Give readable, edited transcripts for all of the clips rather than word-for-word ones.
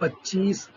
25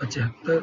75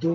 2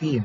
3,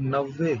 90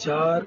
4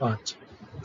5,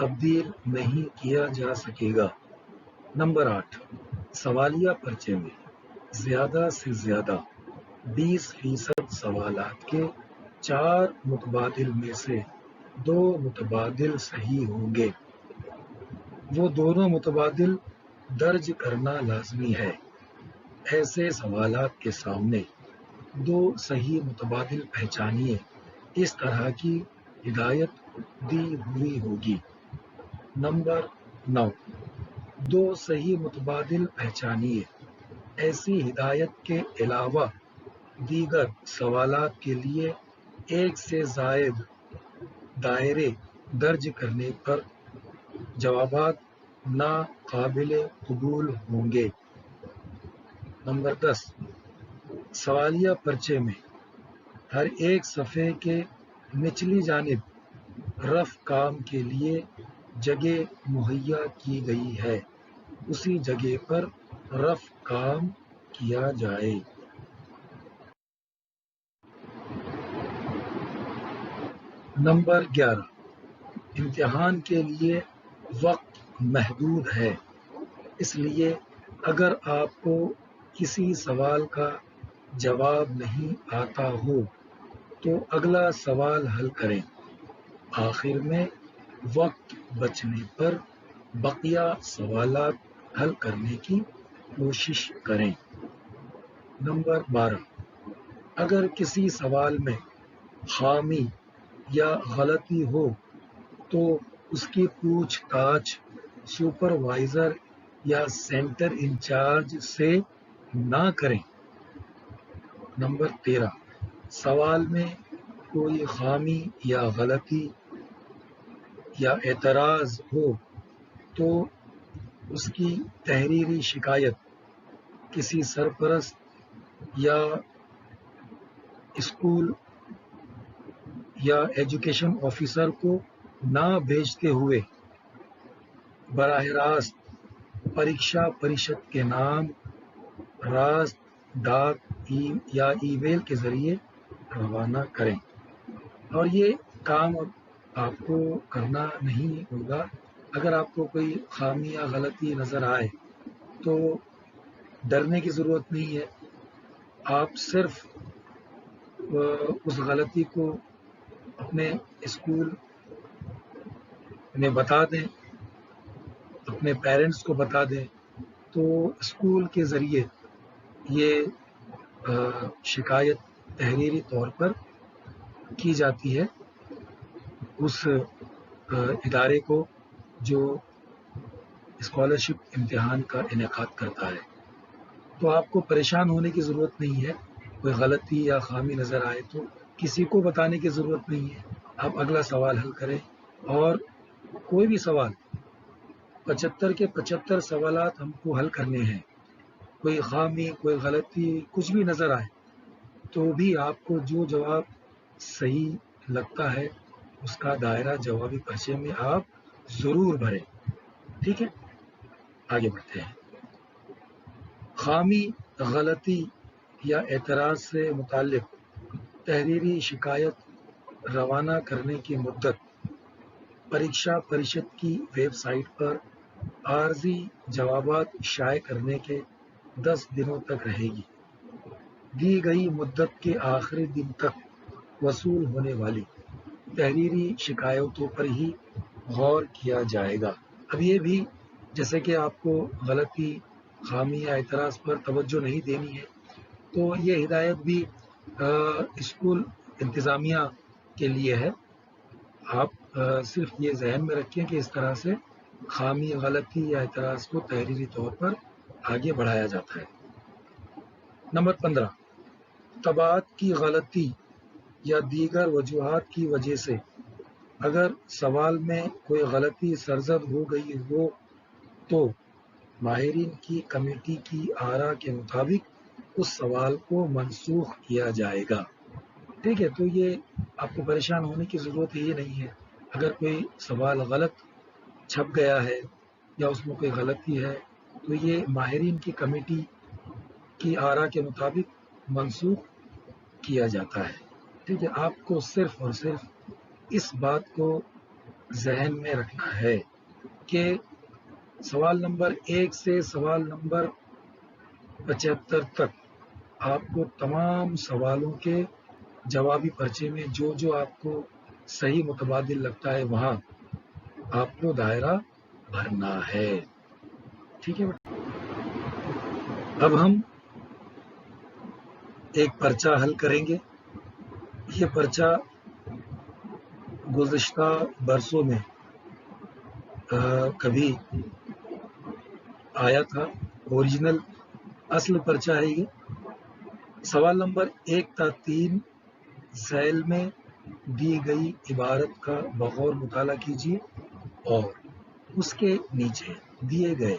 تبدیل نہیں کیا جا سکے گا۔ نمبر 8، سوالیہ پرچے میں زیادہ سے زیادہ 20% سوالات کے 4 متبادل میں سے 2 متبادل صحیح ہوں گے۔ وہ دونوں متبادل درج کرنا لازمی ہے۔ ایسے سوالات کے سامنے 2 صحیح متبادل پہچانیے، اس طرح کی ہدایت دی ہوئی ہوگی۔ نمبر 9، 2 صحیح متبادل پہچانیے۔ ایسی ہدایت کے علاوہ دیگر سوالات کے لیے 1 سے زائد دائرے درج کرنے پر جوابات ناقابل قبول ہوں گے۔ نمبر 10، سوالیہ پرچے میں ہر ایک صفحے کے نچلی جانب رف کام کے لیے جگہ مہیا کی گئی ہے، اسی جگہ پر رف کام کیا جائے۔ نمبر 11، امتحان کے لیے وقت محدود ہے، اس لیے اگر آپ کو کسی سوال کا جواب نہیں آتا ہو تو اگلا سوال حل کریں۔ آخر میں وقت بچنے پر بقیہ سوالات حل کرنے کی کوشش کریں۔ نمبر 12، اگر کسی سوال میں خامی یا غلطی ہو تو اس کی پوچھ تاچھ سپروائزر یا سینٹر انچارج سے نہ کریں۔ نمبر 13، سوال میں کوئی خامی یا غلطی یا اعتراض ہو تو اس کی تحریری شکایت کسی سرپرست یا اسکول یا ایجوکیشن آفیسر کو نہ بھیجتے ہوئے براہ راست پریکشا پریشد کے نام راست ڈاک یا ای میل کے ذریعے روانہ کریں۔ اور یہ کام آپ کو کرنا نہیں ہوگا۔ اگر آپ کو کوئی خامی یا غلطی نظر آئے تو ڈرنے کی ضرورت نہیں ہے، آپ صرف اس غلطی کو اپنے اسکول میں بتا دیں، اپنے پیرنٹس کو بتا دیں، تو اسکول کے ذریعے یہ شکایت تحریری طور پر کی جاتی ہے اس ادارے کو جو اسکالرشپ امتحان کا انعقاد کرتا ہے۔ تو آپ کو پریشان ہونے کی ضرورت نہیں ہے۔ کوئی غلطی یا خامی نظر آئے تو کسی کو بتانے کی ضرورت نہیں ہے، آپ اگلا سوال حل کریں۔ اور کوئی بھی سوال 75 کے 75 سوالات ہم کو حل کرنے ہیں، کوئی خامی کوئی غلطی کچھ بھی نظر آئے تو بھی آپ کو جو جواب صحیح لگتا ہے اس کا دائرہ جوابی پرچے میں آپ ضرور بھریں۔ ٹھیک ہے، آگے بڑھتے ہیں۔ خامی، غلطی یا اعتراض سے متعلق تحریری شکایت روانہ کرنے کی مدت پریکشا پریشد کی ویب سائٹ پر عارضی جوابات شائع کرنے کے 10 دنوں تک رہے گی۔ دی گئی مدت کے آخری دن تک وصول ہونے والی تحریری شکایتوں پر ہی غور کیا جائے گا۔ اب یہ بھی جیسے کہ آپ کو غلطی، خامی یا اعتراض پر توجہ نہیں دینی ہے، تو یہ ہدایت بھی اسکول انتظامیہ کے لیے ہے۔ آپ صرف یہ ذہن میں رکھیں کہ اس طرح سے خامی، غلطی یا اعتراض کو تحریری طور پر آگے بڑھایا جاتا ہے۔ نمبر 15، طباعت کی غلطی یا دیگر وجوہات کی وجہ سے اگر سوال میں کوئی غلطی سرزد ہو گئی ہو تو ماہرین کی کمیٹی کی آراء کے مطابق اس سوال کو منسوخ کیا جائے گا۔ ٹھیک ہے، تو یہ آپ کو پریشان ہونے کی ضرورت یہ نہیں ہے۔ اگر کوئی سوال غلط چھپ گیا ہے یا اس میں کوئی غلطی ہے تو یہ ماہرین کی کمیٹی کی آراء کے مطابق منسوخ کیا جاتا ہے۔ ٹھیک ہے، آپ کو صرف اور صرف اس بات کو ذہن میں رکھنا ہے کہ سوال نمبر 1 سے سوال نمبر 75 تک آپ کو تمام سوالوں کے جوابی پرچے میں جو آپ کو صحیح متبادل لگتا ہے وہاں آپ کو دائرہ بھرنا ہے. ٹھیک ہے بیٹا. اب ہم ایک پرچہ حل کریں گے. یہ پرچہ گزشتہ برسوں میں کبھی آیا تھا. اوریجنل اصل پرچہ ہے یہ. سوال نمبر 1 تا 3 ذیل میں دی گئی عبارت کا بغور مطالعہ کیجیے اور اس کے نیچے دیے گئے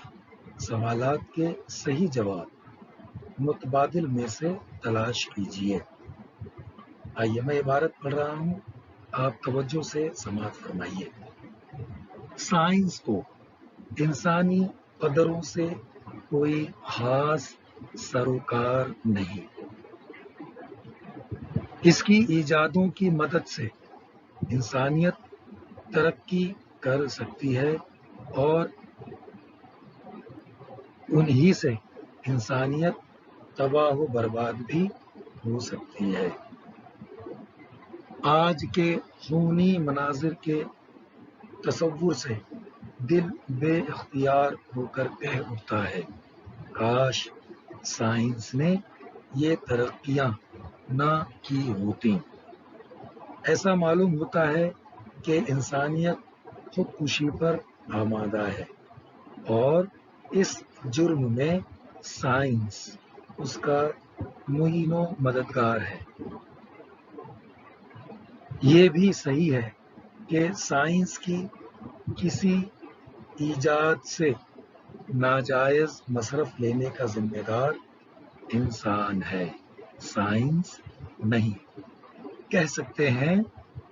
سوالات کے صحیح جواب متبادل میں سے تلاش کیجیے. آئیے میں عبارت پڑھ رہا ہوں, آپ توجہ سے سماعت فرمائیے. سائنس کو انسانی قدروں سے کوئی خاص سروکار نہیں. اس کی ایجادوں کی مدد سے انسانیت ترقی کر سکتی ہے اور انہی سے انسانیت تباہ و برباد بھی ہو سکتی ہے. آج کے خونی مناظر کے تصور سے دل بے اختیار ہو کر کہہ اٹھتا ہے, کاش سائنس نے یہ ترقیاں نہ کی ہوتی. ایسا معلوم ہوتا ہے کہ انسانیت خودکشی پر آمادہ ہے اور اس جرم میں سائنس اس کا معین و مددگار ہے. یہ بھی صحیح ہے کہ سائنس کی کسی ایجاد سے ناجائز مصرف لینے کا ذمہ دار انسان ہے, سائنس نہیں. کہہ سکتے ہیں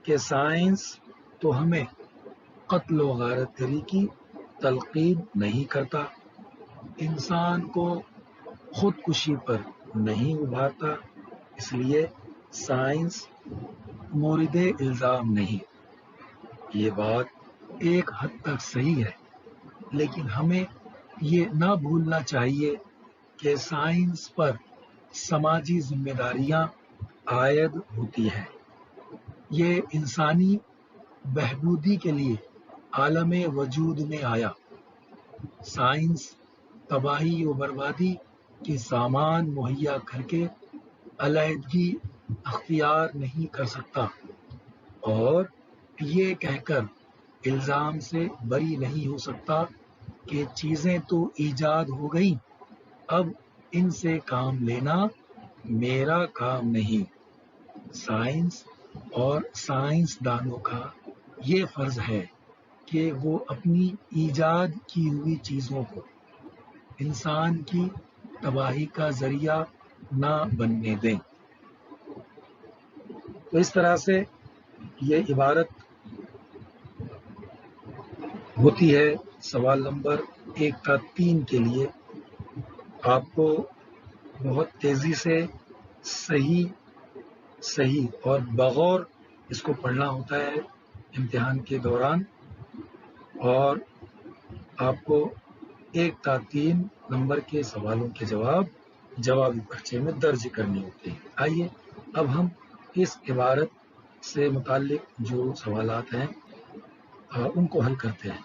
کہ سائنس تو ہمیں قتل و غارت گری کی تلقین نہیں کرتا, انسان کو خودکشی پر نہیں ابھارتا, اس لیے سائنس مورد الزام نہیں. یہ بات ایک حد تک صحیح ہے, لیکن ہمیں یہ نہ بھولنا چاہیے کہ سائنس پر سماجی ذمہ داریاں عائد ہوتی ہیں. یہ انسانی بہبودی کے لیے عالم وجود میں آیا. سائنس تباہی و بربادی کے سامان مہیا کر کے علیحدگی اختیار نہیں کر سکتا اور یہ کہہ کر الزام سے بری نہیں ہو سکتا کہ چیزیں تو ایجاد ہو گئیں, اب ان سے کام لینا میرا کام نہیں. سائنس اور سائنسدانوں کا یہ فرض ہے کہ وہ اپنی ایجاد کی ہوئی چیزوں کو انسان کی تباہی کا ذریعہ نہ بننے دیں. تو اس طرح سے یہ عبارت ہوتی ہے سوال نمبر 1 تا 3 کے لیے. آپ کو بہت تیزی سے صحیح اور بغور اس کو پڑھنا ہوتا ہے امتحان کے دوران, اور آپ کو 1 تا 3 نمبر کے سوالوں کے جوابی پرچے میں درج کرنے ہوتے ہیں. آئیے اب ہم اس عبارت سے متعلق جو سوالات ہیں ان کو حل کرتے ہیں.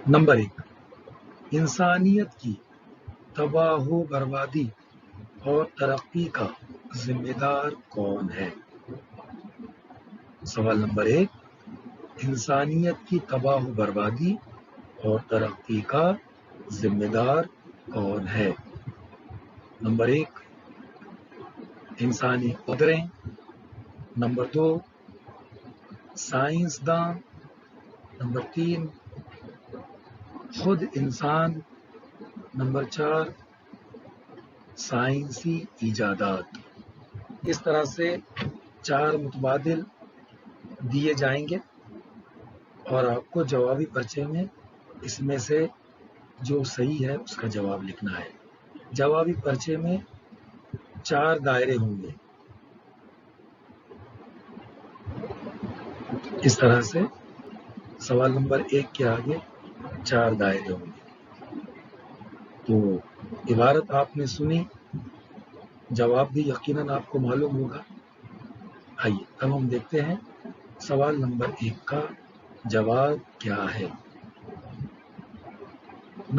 نمبر 1, انسانیت کی تباہ و بربادی اور ترقی کا ذمہ دار کون ہے؟ سوال نمبر 1, انسانیت کی تباہ و بربادی اور ترقی کا ذمہ دار کون ہے؟ نمبر 1, انسانی قدریں. نمبر 2, سائنسدان. نمبر 3, خود انسان. نمبر 4, سائنسی ایجادات. اس طرح سے 4 متبادل دیے جائیں گے اور آپ کو جوابی پرچے میں اس میں سے جو صحیح ہے اس کا جواب لکھنا ہے. جوابی پرچے میں 4 دائرے ہوں گے. اس طرح سے سوال نمبر 1 کے آگے 4 دائرے ہوں گے. تو عبارت آپ نے سنی، جواب بھی یقیناً آپ کو معلوم ہوگا. آئیے اب ہم دیکھتے ہیں سوال نمبر 1 کا جواب کیا ہے.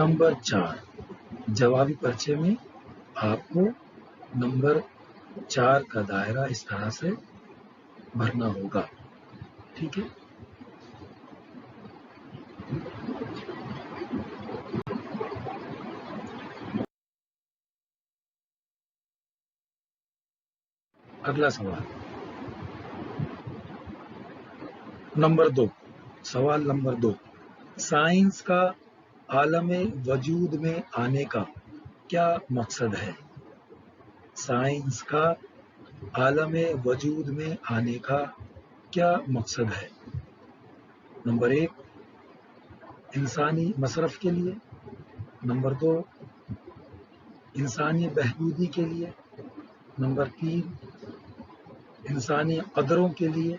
نمبر 4، جوابی پرچے میں آپ کو نمبر 4 کا دائرہ اس طرح سے بھرنا ہوگا. ٹھیک ہے. اگلا سوال نمبر 2. سوال نمبر 2، سائنس کا عالم وجود میں آنے کا کیا مقصد ہے؟ سائنس کا عالم وجود میں آنے کا کیا مقصد ہے؟ نمبر 1، انسانی مصرف کے لیے. نمبر 2، انسانی بہبودی کے لیے. نمبر 3، انسانی قدروں کے لیے.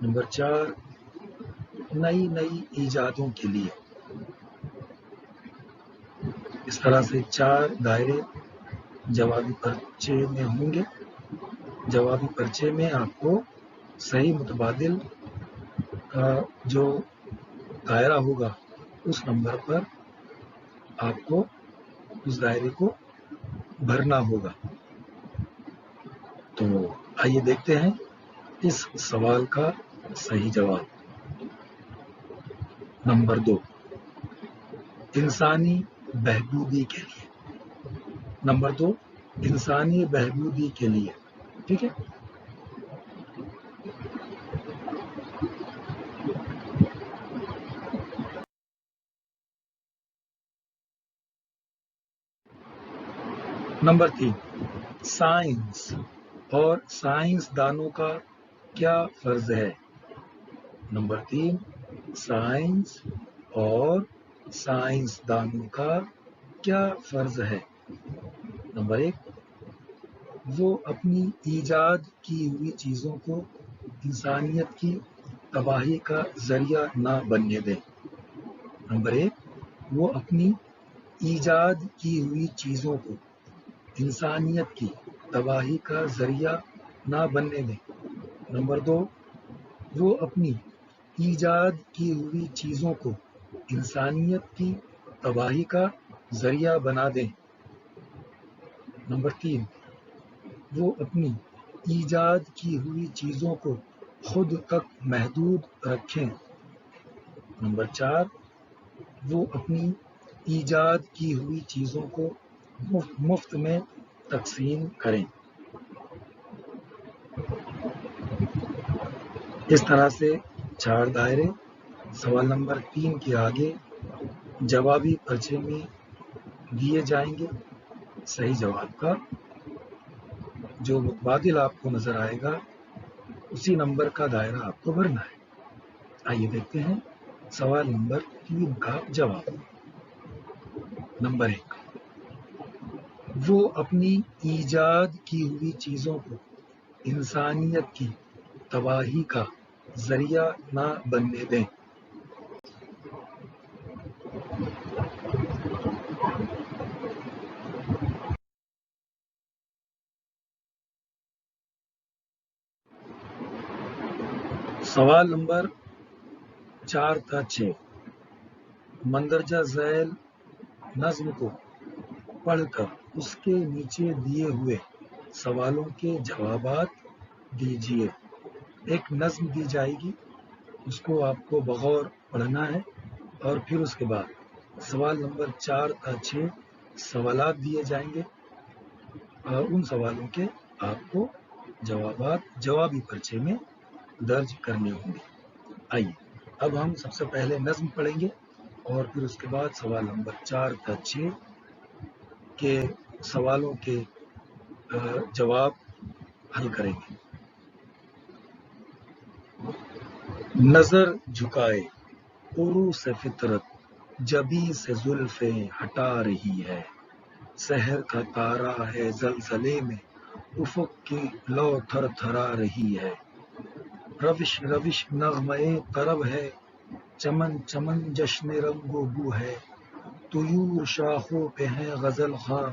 نمبر 4، نئی ایجادوں کے لیے. اس طرح سے 4 دائرے جوابی پرچے میں ہوں گے. جوابی پرچے میں آپ کو صحیح متبادل کا جو دائرہ ہوگا اس نمبر پر آپ کو اس دائرے کو بھرنا ہوگا. تو آئیے دیکھتے ہیں اس سوال کا صحیح جواب. نمبر 2، انسانی بہبودی کے لیے. نمبر 2، انسانی بہبودی کے لیے. ٹھیک ہے. نمبر 3، سائنس اور سائنسدانوں کا کیا فرض ہے؟ نمبر 3، سائنس اور سائنسدانوں کا کیا فرض ہے؟ نمبر 1، وہ اپنی ایجاد کی ہوئی چیزوں کو انسانیت کی تباہی کا ذریعہ نہ بننے دیں. نمبر 1، وہ اپنی ایجاد کی ہوئی چیزوں کو انسانیت کی تباہی کا ذریعہ نہ بننے دیں. نمبر 2، وہ اپنی ایجاد کی ہوئی چیزوں کو انسانیت کی تباہی کا ذریعہ بنا دیں. نمبر 3، وہ اپنی ایجاد کی ہوئی چیزوں کو خود تک محدود رکھیں. نمبر 4، وہ اپنی ایجاد کی ہوئی چیزوں کو مفت میں تقسیم کریں. اس طرح سے 4 دائرے سوال نمبر 3 کے آگے جوابی پرچے میں دیے جائیں گے. صحیح جواب کا جو متبادل آپ کو نظر آئے گا اسی نمبر کا دائرہ آپ کو بھرنا ہے. آئیے دیکھتے ہیں سوال نمبر 3 کا جواب. نمبر 1، وہ اپنی ایجاد کی ہوئی چیزوں کو انسانیت کی تباہی کا ذریعہ نہ بننے دیں. سوال نمبر 4 کا 6، مندرجہ ذیل نظم کو پڑھ کر اس کے نیچے دیے ہوئے سوالوں کے جوابات دیجیے. ایک نظم دی جائے گی، اس کو آپ کو بغور پڑھنا ہے اور پھر اس کے بعد سوال نمبر 4 کا 6 سوالات دیے جائیں گے اور ان سوالوں کے آپ کو جوابات جوابی پرچے میں درج کرنے ہوں گے. آئیے اب ہم سب سے پہلے نظم پڑھیں گے اور پھر اس کے بعد سوال نمبر 4 کا 6 کے سوالوں کے جواب حل کریں گے. نظر جھکائے عروس فطرت جبیں سے زلفیں ہٹا رہی ہے. سحر کا تارا ہے زلزلے میں، افق کی لو تھر تھرا رہی ہے، روش روش نغمے طرب ہے، چمن چمن جشن رنگ و بو ہے، طیور شاخوں پہ ہیں غزل خواں،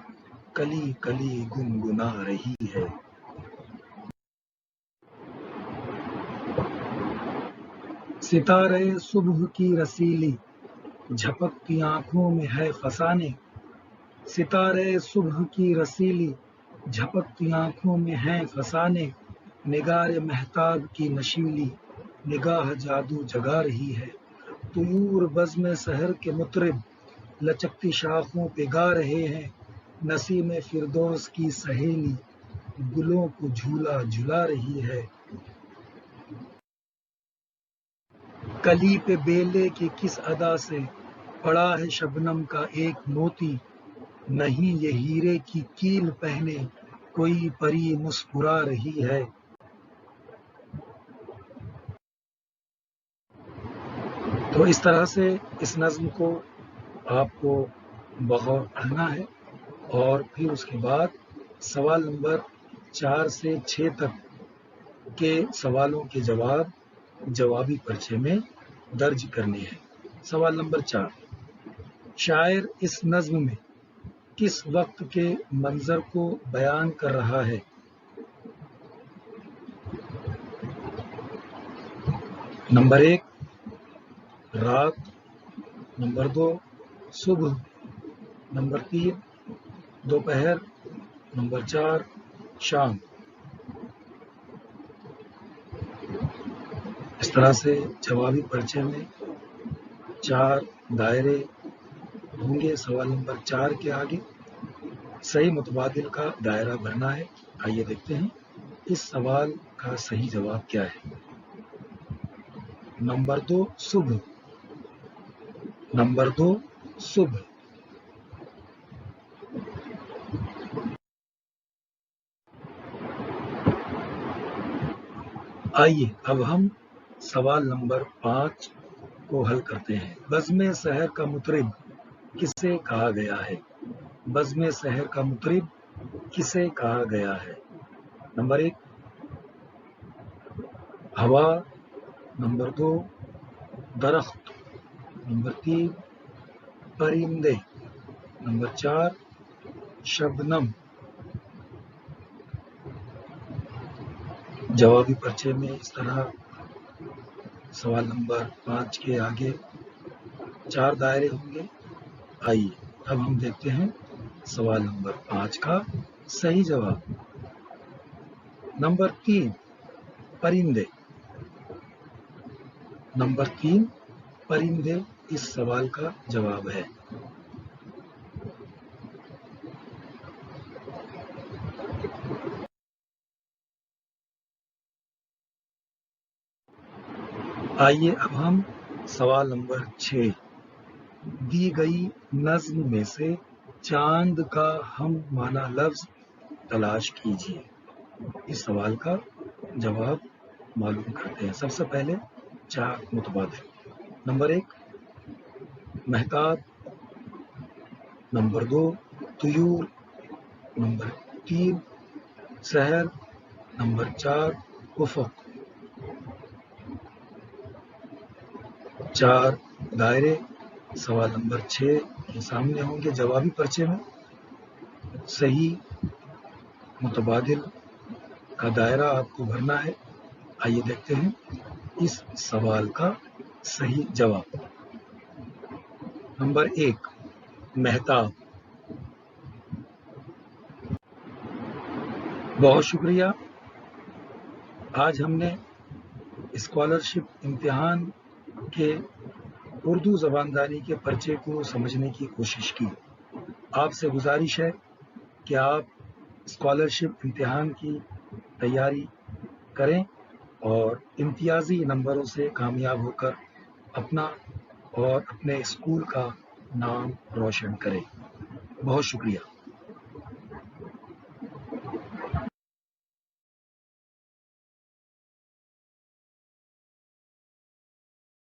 کلی کلی گنگنا رہی ہے۔ ستارے صبح کی رسیلی جھپکتی آنکھوں میں ہے فسانے، ستارے صبح کی رسیلی جھپکتی آنکھوں میں ہیں فسانے، نگار مہتاب کی نشیلی نگاہ جادو جگا رہی ہے، طیور بزم سحر کے مطرب لچکتی شاخوں پہ گا رہے ہیں، نسیم فردوس کی سہیلی گلوں کو جھولا جھلا رہی ہے، کلی پہ بیلے کی کس ادا سے پڑا ہے شبنم کا ایک موتی، نہیں یہ ہیرے کی کیل پہنے کوئی پری مسکرا رہی ہے۔ تو اس طرح سے اس نظم کو آپ کو بغور پڑھنا ہے، اور پھر اس کے بعد سوال نمبر 4 سے 6 تک کے سوالوں کے جواب جوابی پرچے میں درج کرنے ہیں۔ سوال نمبر 4، شاعر اس نظم میں کس وقت کے منظر کو بیان کر رہا ہے؟ نمبر 1 رات، نمبر 2 صبح، نمبر 3 دوپہر، نمبر 4 شام۔ اس طرح سے جوابی پرچے میں 4 دائرے ہوں گے سوال نمبر 4 کے آگے، صحیح متبادل کا دائرہ بھرنا ہے۔ آئیے دیکھتے ہیں اس سوال کا صحیح جواب کیا ہے۔ نمبر 2 صبح، نمبر 2 صبح۔ آئیے اب ہم سوال نمبر 5 کو حل کرتے ہیں۔ بزم سحر کا مطرب کسے کہا گیا ہے؟ بزم سحر کا مطرب کسے کہا گیا ہے؟ نمبر 1 ہوا، نمبر 2 درخت، نمبر 3 پرندے، نمبر 4 شبنم۔ جوابی پرچے میں اس طرح سوال نمبر 5 کے آگے 4 دائرے ہوں گے۔ آئیے اب ہم دیکھتے ہیں سوال نمبر 5 کا صحیح جواب۔ نمبر 3 پرندے، نمبر 3 پرندے اس سوال کا جواب ہے۔ آئیے اب ہم سوال نمبر 6، دی گئی نظم میں سے چاند کا ہم معنی لفظ تلاش کیجیے، اس سوال کا جواب معلوم کرتے ہیں۔ سب سے پہلے 4 متبادل۔ نمبر 1 مہتاب، نمبر 2 طیور، نمبر 3 سحر، نمبر 4 افق۔ 4 دائرے سوال نمبر 6 کے سامنے ہوں گے جوابی پرچے میں۔ صحیح متبادل کا دائرہ آپ کو بھرنا ہے۔ آئیے دیکھتے ہیں اس سوال کا صحیح جواب۔ نمبر 1 مہتاب۔ بہت شکریہ۔ آج ہم نے اسکالرشپ امتحان کے اردو زبانداری کے پرچے کو سمجھنے کی کوشش کی۔ آپ سے گزارش ہے کہ آپ اسکالرشپ امتحان کی تیاری کریں اور امتیازی نمبروں سے کامیاب ہو کر اپنا اور اپنے اسکول کا نام روشن کریں۔ بہت شکریہ۔